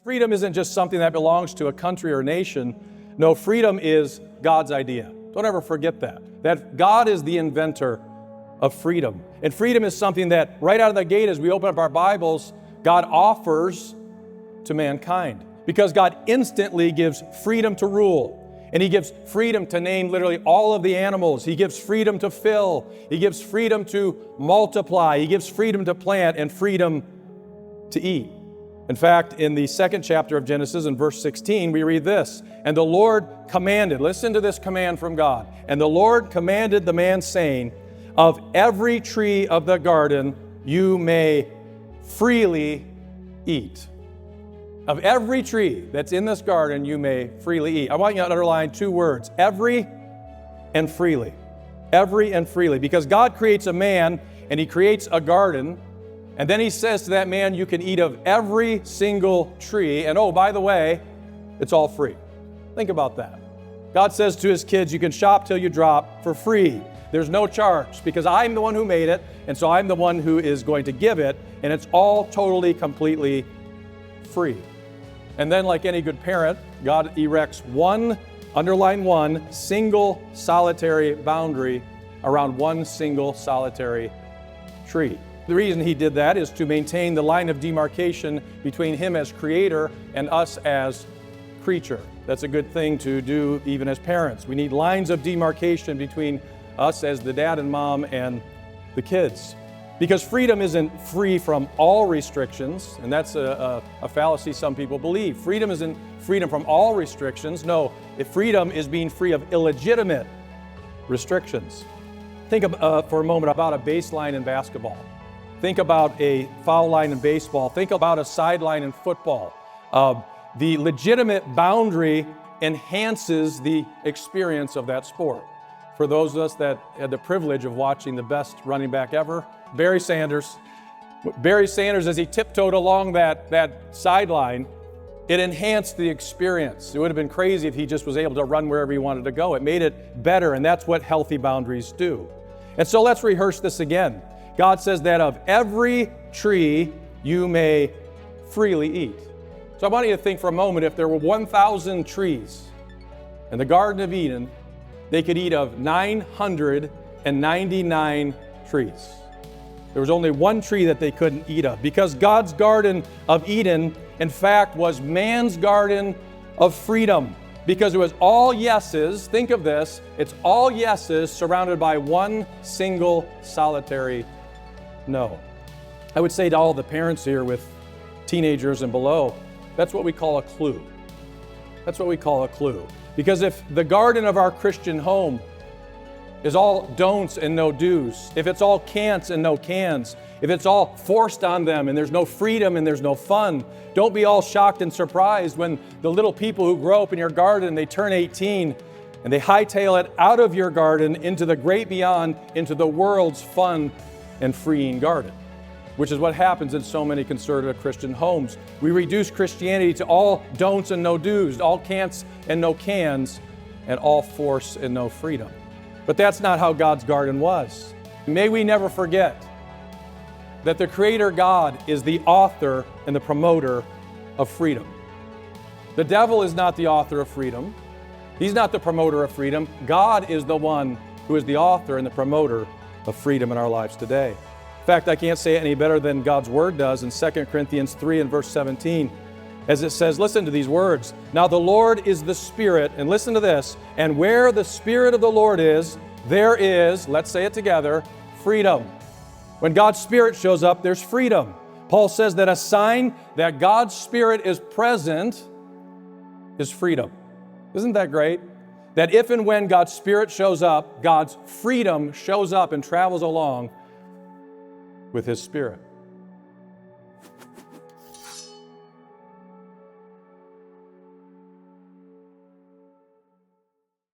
Freedom isn't just something that belongs to a country or nation. No, freedom is God's idea. Don't ever forget that God is the inventor of freedom. And freedom is something that right out of the gate, as we open up our Bibles, God offers to mankind. Because God instantly gives freedom to rule. And He gives freedom to name literally all of the animals. He gives freedom to fill. He gives freedom to multiply. He gives freedom to plant and freedom to eat. In fact, in the second chapter of Genesis, in verse 16, we read this, "And the Lord commanded," listen to this command from God, "And the Lord commanded the man, saying, of every tree of the garden you may freely eat." Of every tree that's in this garden, you may freely eat. I want you to underline two words, every and freely. Every and freely. Because God creates a man and He creates a garden, and then He says to that man, you can eat of every single tree, and oh, by the way, it's all free. Think about that. God says to His kids, you can shop till you drop for free. There's no charge because I'm the one who made it, and so I'm the one who is going to give it, and it's all totally, completely free. And then, like any good parent, God erects one, underline one, single solitary boundary around one single solitary tree. The reason He did that is to maintain the line of demarcation between Him as creator and us as creature. That's a good thing to do even as parents. We need lines of demarcation between us as the dad and mom and the kids. Because freedom isn't free from all restrictions, and that's a fallacy some people believe. Freedom isn't freedom from all restrictions. No, if freedom is being free of illegitimate restrictions. Think for a moment about a baseline in basketball. Think about a foul line in baseball. Think about a sideline in football. The legitimate boundary enhances the experience of that sport. For those of us that had the privilege of watching the best running back ever, Barry Sanders, as he tiptoed along that sideline, it enhanced the experience. It would have been crazy if he just was able to run wherever he wanted to go. It made it better, and that's what healthy boundaries do. And so let's rehearse this again. God says that of every tree you may freely eat. So I want you to think for a moment, if there were 1,000 trees in the Garden of Eden, they could eat of 999 trees. There was only one tree that they couldn't eat of, because God's Garden of Eden, in fact, was man's garden of freedom, because it was all yeses. Think of this, it's all yeses surrounded by one single solitary no. I would say to all the parents here with teenagers and below, that's what we call a clue. That's what we call a clue. Because if the garden of our Christian home is all don'ts and no do's, if it's all can'ts and no cans, if it's all forced on them and there's no freedom and there's no fun, don't be all shocked and surprised when the little people who grow up in your garden, they turn 18 and they hightail it out of your garden into the great beyond, into the world's fun and freeing garden, which is what happens in so many conservative Christian homes. We reduce Christianity to all don'ts and no do's, all can'ts and no cans, and all force and no freedom. But that's not how God's garden was. May we never forget that the Creator God is the author and the promoter of freedom. The devil is not the author of freedom. He's not the promoter of freedom. God is the one who is the author and the promoter of freedom in our lives today. In fact, I can't say it any better than God's Word does in 2 Corinthians 3 and verse 17. As it says, listen to these words. Now the Lord is the Spirit, and listen to this, and where the Spirit of the Lord is, there is, let's say it together, freedom. When God's Spirit shows up, there's freedom. Paul says that a sign that God's Spirit is present is freedom. Isn't that great? That if and when God's Spirit shows up, God's freedom shows up and travels along with His Spirit.